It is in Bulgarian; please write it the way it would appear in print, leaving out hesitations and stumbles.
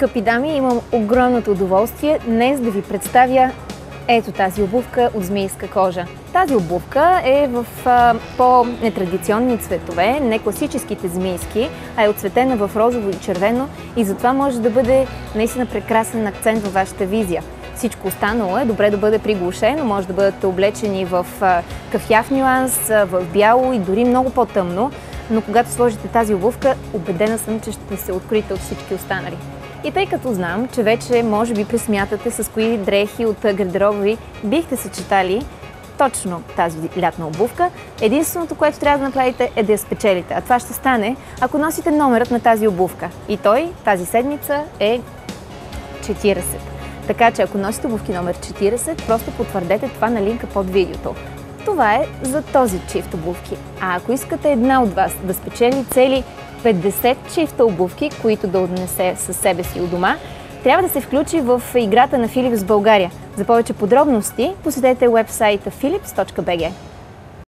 Скъпи дами, имам огромното удоволствие днес да ви представя ето тази обувка от змийска кожа. Тази обувка е в по-нетрадиционни цветове, не класическите змийски, а е оцветена в розово и червено и затова може да бъде наистина прекрасен акцент във вашата визия. Всичко останало е добре да бъде приглушено, може да бъдете облечени в кафяв нюанс, в бяло и дори много по-тъмно, но когато сложите тази обувка, убедена съм, че ще се откроите от всички останали. И тъй като знам, че вече може би пресмятате с кои дрехи от гардероба ви бихте съчетали точно тази лятна обувка, единственото, което трябва да направите е да я спечелите. А това ще стане, ако носите номерът на тази обувка. И той тази седмица е 40. Така че ако носите обувки номер 40, просто потвърдете това на линка под видеото. Това е за този чифт обувки. А ако искате една от вас да спечели цели 50 чифта обувки, които да отнесе със себе си у дома, трябва да се включи в играта на Philips България. За повече подробности посетете уебсайта philips.bg.